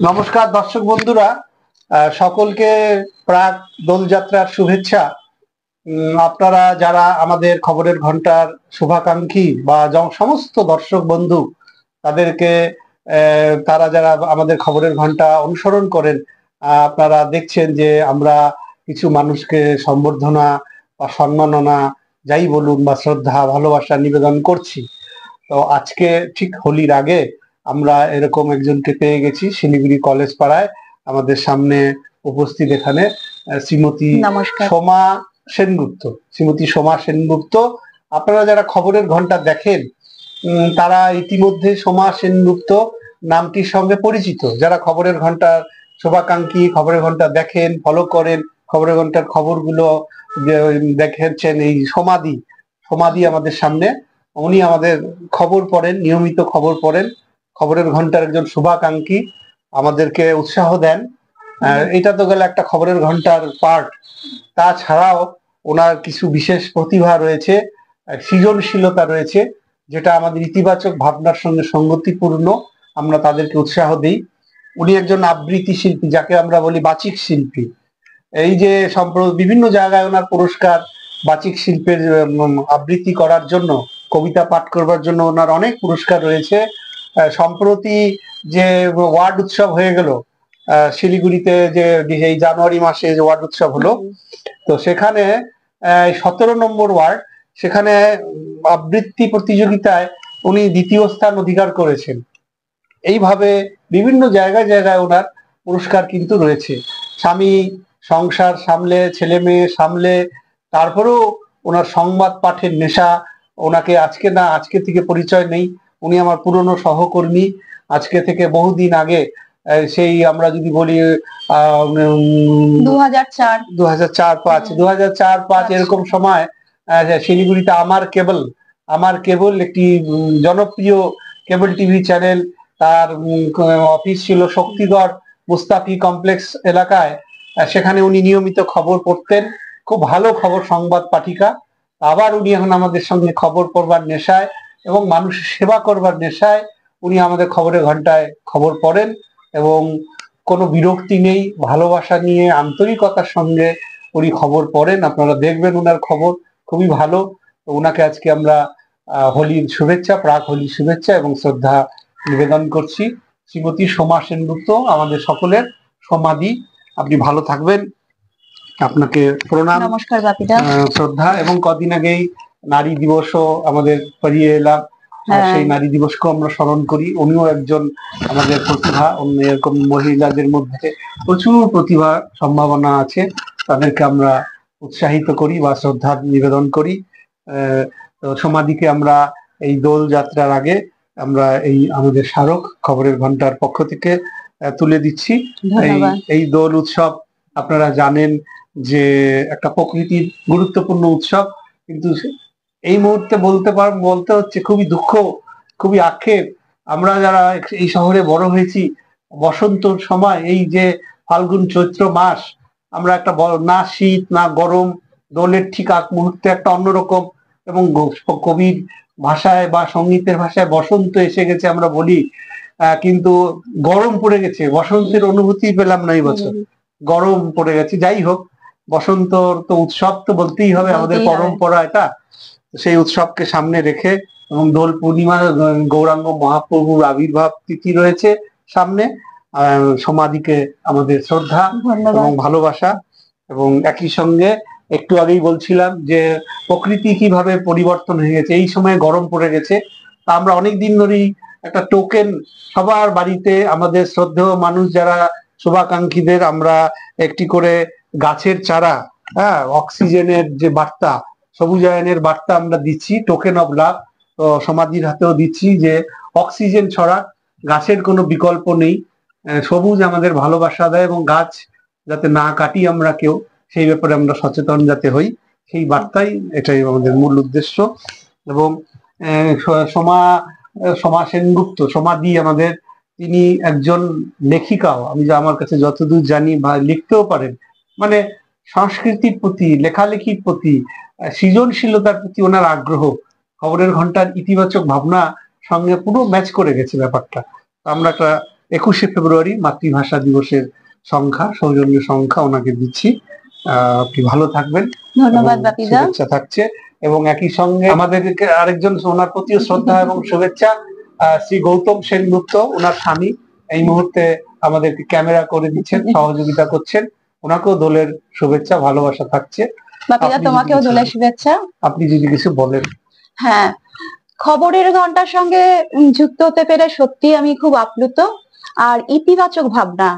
নমস্কার দর্শক বন্ধুরা, সকলকে প্রাক দোলযাত্রার শুভেচ্ছা। আপনারা যারা আমাদের খবরের ঘন্টার শুভাকাঙ্ক্ষী বা সমস্ত দর্শক বন্ধু তাদেরকে তারা যারা আমাদের খবরের ঘন্টা অনুসরণ করেন, আপনারা দেখছেন যে আমরা কিছু মানুষকে সম্বর্ধনা বা সম্মাননা যাই বলুন বা শ্রদ্ধা ভালোবাসা নিবেদন করছি। তো আজকে ঠিক হোলির আগে আমরা এরকম একজনকে পেয়ে গেছি শিলিগুড়ি কলেজ পাড়ায় আমাদের সামনে উপস্থিত। এখানে শ্রীমতী সোমা সেনগুপ্ত। শ্রীমতী সোমা সেনগুপ্ত, আপনারা যারা খবরের ঘন্টা দেখেন তারা ইতিমধ্যে সোমা সেনগুপ্ত নামটির সঙ্গে পরিচিত। যারা খবরের ঘন্টার শুভাকাঙ্ক্ষী, খবরের ঘন্টা দেখেন, ফলো করেন, খবরের ঘন্টার খবরগুলো দেখেছেন, এই সমাধি সমাধি আমাদের সামনে। উনি আমাদের খবর পড়েন, নিয়মিত খবর পড়েন, খবরের ঘন্টার একজন শুভাকাঙ্ক্ষী, আমাদেরকে উৎসাহ দেন। এটা তো গেল একটা খবরের ঘন্টার পার্ট। তাছাড়াও ওনার কিছু বিশেষ প্রতিভা রয়েছে, সৃজনশীলতা রয়েছে, যেটা আমাদের ইতিবাচক ভাবনার সঙ্গে সঙ্গতিপূর্ণ। আমরা তাদেরকে উৎসাহ দিই। উনি একজন আবৃত্তি শিল্পী, যাকে আমরা বলি বাচিক শিল্পী। এই যে বিভিন্ন জায়গায় ওনার পুরস্কার, বাচিক শিল্পের আবৃত্তি করার জন্য, কবিতা পাঠ করবার জন্য ওনার অনেক পুরস্কার রয়েছে। সম্প্রতি যে ওয়ার্ড উৎসব হয়ে গেল শিলিগুড়িতে, যে এই জানুয়ারি মাসে যে ওয়ার্ড উৎসব হলো, তো সেখানে 17 নম্বর ওয়ার্ড, সেখানে আবৃত্তি প্রতিযোগিতায় উনি দ্বিতীয় স্থান অধিকার করেছেন। এইভাবে বিভিন্ন জায়গায় জায়গায় ওনার পুরস্কার কিন্তু রয়েছে। স্বামী সংসার সামলে, ছেলে মেয়ে সামলে, তারপরেও ওনার সংবাদ পাঠের নেশা। ওনাকে আজকে থেকে পরিচয় নেই, উনি আমার পুরনো সহকর্মী। আজকে থেকে বহুদিন আগে, সেই আমরা যদি বলি 2004-5 এরকম সময় শিলিগুড়িতে আমার কেবল একটি জনপ্রিয় কেবল টিভি চ্যানেল, তার অফিস ছিল শক্তিগড় মুস্তাফি কমপ্লেক্স এলাকায়। সেখানে উনি নিয়মিত খবর পড়তেন, খুব ভালো খবর সংবাদ পাঠিকা। আবার উনি এখন আমাদের সঙ্গে খবর পড়বার নেশায় এবং মানুষের সেবা করবার নেশায় উনি আমাদের খবরের ঘন্টায় খবর পড়েন, এবং কোনো বিরক্তি নেই, ভালোবাসা নিয়ে আন্তরিকতার সঙ্গে উনি খবর পড়েন। আপনারা দেখবেন ওনার খবর খুবই ভালো। তো ওনাকে আজকে আমরা হোলির শুভেচ্ছা, প্রাক হোলির শুভেচ্ছা এবং শ্রদ্ধা নিবেদন করছি। শ্রীমতী সোমা সেনগুপ্ত আমাদের সকলের সমাধি। আপনি ভালো থাকবেন, আপনাকে প্রণাম, নমস্কার বাপিদা, শ্রদ্ধা। এবং কদিন আগেই নারী দিবসও আমাদের পেরিয়ে এলাম, সেই নারী দিবসকেও আমরা স্মরণ করি। উনিও একজন আমাদের প্রতিভা, অন্য এরকম মহিলাদের মধ্যে প্রচুর প্রতিভা সম্ভাবনা আছে, তাদেরকে আমরা উৎসাহিত করি বা শ্রদ্ধা নিবেদন করি। সমাধিকে আমরা এই দোল যাত্রার আগে আমরা এই আমাদের স্মারক খবরের ঘন্টার পক্ষ থেকে তুলে দিচ্ছি। এই দোল উৎসব আপনারা জানেন যে একটা প্রকৃতির গুরুত্বপূর্ণ উৎসব, কিন্তু এই মুহূর্তে বলতে হচ্ছে খুবই দুঃখ, খুবই আক্ষেপ। আমরা যারা এই শহরে বড় হয়েছি, বসন্তর সময় এই যে ফাল্গুন চৈত্র মাস, আমরা একটা না শীত না গরম, দোলের ঠিক আগ মুহূর্তে একটা অন্যরকম, এবং কবির ভাষায় বা সঙ্গীতের ভাষায় বসন্ত এসে গেছে আমরা বলি, কিন্তু গরম পড়ে গেছে, বসন্তের অনুভূতি পেলাম না এই বছর, গরম পড়ে গেছে। যাই হোক, বসন্তর তো উৎসব তো বলতেই হবে, আমাদের পরম্পরা এটা। সেই উৎসবকে সামনে রেখে এবং দোল পূর্ণিমা, গৌরাঙ্গ মহাপ্রভুর আবির্ভাব তিথি রয়েছে সামনে, সমাধিকে আমাদের শ্রদ্ধা এবং ভালোবাসা। এবং একই সঙ্গে একটু আগেই বলছিলাম যে প্রকৃতি কিভাবে পরিবর্তন হয়ে গেছে, এই সময় গরম পড়ে গেছে। তা আমরা অনেকদিন ধরেই একটা টোকেন সবার বাড়িতে, আমাদের শ্রদ্ধেয় মানুষ যারা শুভাকাঙ্ক্ষীদের আমরা একটি করে গাছের চারা, অক্সিজেনের যে বার্তা, সবুজায়নের বার্তা আমরা দিচ্ছি, টোকেন অফ লাভ। তো সমাধির হাতেও দিচ্ছি যে অক্সিজেন ছড়া, গাছের কোনো বিকল্প নেই। সবুজ আমাদের ভালোবাসা দেয়, এবং গাছ যাতে না কাটি আমরা কেউ, সেই ব্যাপারে আমরা সচেতন যাতে হই, সেই বার্তাই, এটাই আমাদের মূল উদ্দেশ্য। এবং সোমা সেনগুপ্ত, সমাধি আমাদের, তিনি একজন লেখিকাও, আমি আমার কাছে যতদূর জানি, বা লিখতেও পারেন। মানে সংস্কৃতির প্রতি, লেখালেখির প্রতি, সৃজনশীলতার প্রতি ওনার আগ্রহ খবরের ঘন্টার ইতিবাচক ভাবনা সঙ্গে পুরো ম্যাচ করে গেছে ব্যাপারটা। আমরা একটা 21শে ফেব্রুয়ারি মাতৃভাষা দিবসের সংখ্যা, সৌজন্য সংখ্যা ওনাকে দিচ্ছি। আপনি ভালো থাকবেন, ধন্যবাদ বাপিদা। শুভেচ্ছা থাকছে। এবং একই সঙ্গে আমাদেরকে আরেকজন ওনার প্রতি শ্রদ্ধা এবং শুভেচ্ছা, শ্রী গৌতম সেনগুপ্ত, ওনার স্বামী এই মুহূর্তে আমাদেরকে ক্যামেরা করে দিচ্ছেন, সহযোগিতা করছেন। ওনাকেও দোলের শুভেচ্ছা, ভালোবাসা থাকছে। বাপিদা তোমাকেও দোলের শুভেচ্ছা। আপনি যদি কিছু বলেন। হ্যাঁ, খবরের ঘন্টার সঙ্গে যুক্ত হতে পেরে সত্যি আমি খুব আপ্লুত। আর ইতিবাচক ভাবনা,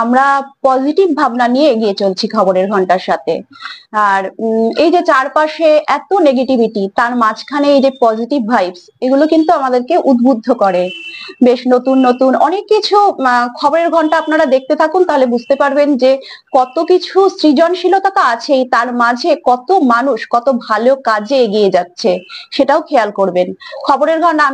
আমরা পজিটিভ ভাবনা নিয়ে এগিয়ে চলছি খবরের ঘন্টার সাথে। আর এই যে চারপাশে এত নেগেটিভিটি, তার মাঝখানে এই যে পজিটিভ ভাইবস, এগুলো কিন্তু আমাদেরকে উদ্বুদ্ধ করে। বেশ নতুন নতুন অনেক কিছু খবরের ঘন্টা আপনারা দেখতে থাকুন, তাহলে বুঝতে পারবেন যে কত কিছু সৃজনশীলতা তো আছেই, তার মাঝে কত মানুষ কত ভালো কাজে এগিয়ে যাচ্ছে, সেটাও খেয়াল করবেন। খবরের ঘন্টা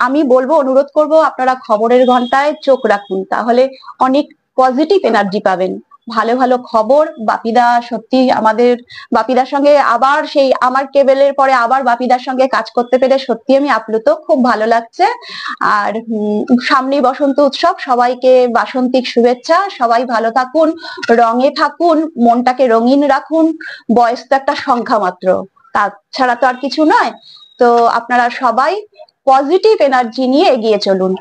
আমি বলবো, অনুরোধ করব, আপনারা খবরের ঘন্টায় চোখ রাখুন, তাহলে অনেক পজিটিভ এনার্জি পাবেন। ভালো ভালো খবর। বাপিদা সত্যি আমাদের, বাপিদার সঙ্গে আবার সেই আমার কেবেলের পরে আবার বাপিদার সঙ্গে কাজ করতে পেরে সত্যি আমি আপ্লুত, খুব ভালো লাগছে। আর সামনে বসন্ত উৎসব, সবাইকে বাসন্তিক শুভেচ্ছা। সবাই ভালো থাকুন, রঙে থাকুন, মনটাকে রঙিন রাখুন। বয়স তো একটা সংখ্যা মাত্র, তাছাড়া তো আর কিছু নয়। তো আপনারা সবাই পজিটিভ এনার্জি নিয়ে এগিয়ে চলুন।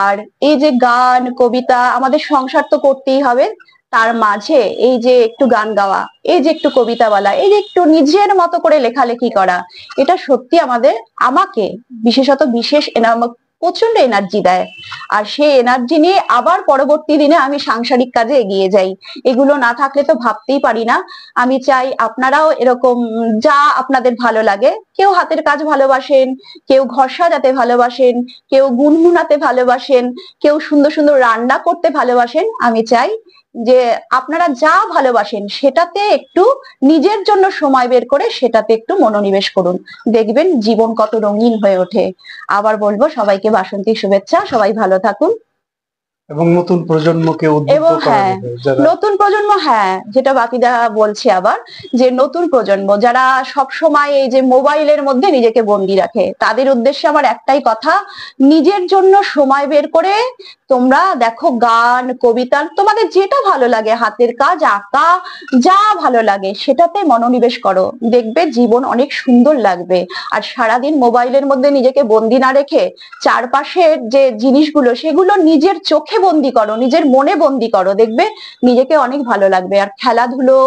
আর এই যে গান কবিতা, আমাদের সংসার তো করতেই হবে, তার মাঝে এই যে একটু গান গাওয়া, এই যে একটু কবিতা বলা, এই যে একটু নিজের মতো করে লেখালেখি করা, এটা সত্যি আমাকে বিশেষত প্রচন্ড এনার্জি দেয়। আর সেই এনার্জি নিয়ে আবার পরবর্তী দিনে আমি সাংসারিক কাজে এগিয়ে যাই। এগুলো না থাকলে তো ভাবতেই পারি না। আমি চাই আপনারাও এরকম, যা আপনাদের ভালো লাগে, কেউ হাতের কাজ ভালোবাসেন, কেউ ঘর সাজাতে ভালোবাসেন, কেউ গুনগুনাতে ভালোবাসেন, কেউ সুন্দর সুন্দর রান্না করতে ভালোবাসেন। আমি চাই যে আপনারা যা ভালোবাসেন সেটাতে একটু নিজের জন্য সময় বের করে সেটাতে একটু মনোনিবেশ করুন, দেখবেন জীবন কত রঙিন হয়ে ওঠে। আবার বলবো, সবাইকে বাসন্তী শুভেচ্ছা, সবাই ভালো থাকুন। এবং নতুন প্রজন্মকে এবং হ্যাঁ, নতুন প্রজন্ম, হ্যাঁ, যেটা বাপিদা বলছে আবার, যে নতুন প্রজন্ম যারা সব সময় এই যে মোবাইলের মধ্যে নিজেকে বন্দি রাখে, তাদের উদ্দেশ্যে আমার একটাই কথা, নিজের জন্য সময় বের করে তোমরা দেখো গান কবিতা, তোমাদের যেটা ভালো লাগে, হাতের কাজ, আঁকা, যা ভালো লাগে সেটাতে মনোনিবেশ করো, দেখবে জীবন অনেক সুন্দর লাগবে। আর সারাদিন মোবাইলের মধ্যে নিজেকে বন্দি না রেখে চারপাশের যে জিনিসগুলো সেগুলো নিজের চোখে বন্দি করো, নিজের মনে বন্দি করো, দেখবে নিজেকে অনেক ভালো লাগবে। আর খেলাধুলো,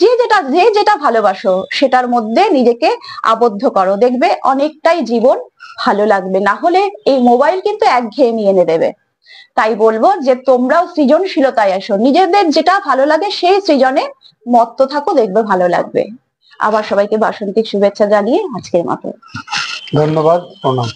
যে যেটা ভালোবাসো সেটার মধ্যে নিজেকে আবদ্ধ করো, দেখবে অনেকটাই জীবন ভালো লাগবে। না হলে এই মোবাইল কিন্তু একঘেয়েমি এনে দেবে। তাই বলবো যে তোমরাও সৃজনশীলতায় আসো, নিজেদের যেটা ভালো লাগে সেই সৃজনে মত্ত থাকো, দেখবে ভালো লাগবে। আবার সবাইকে বাসন্তিক শুভেচ্ছা জানিয়ে আজকের মতো ধন্যবাদ, প্রণাম।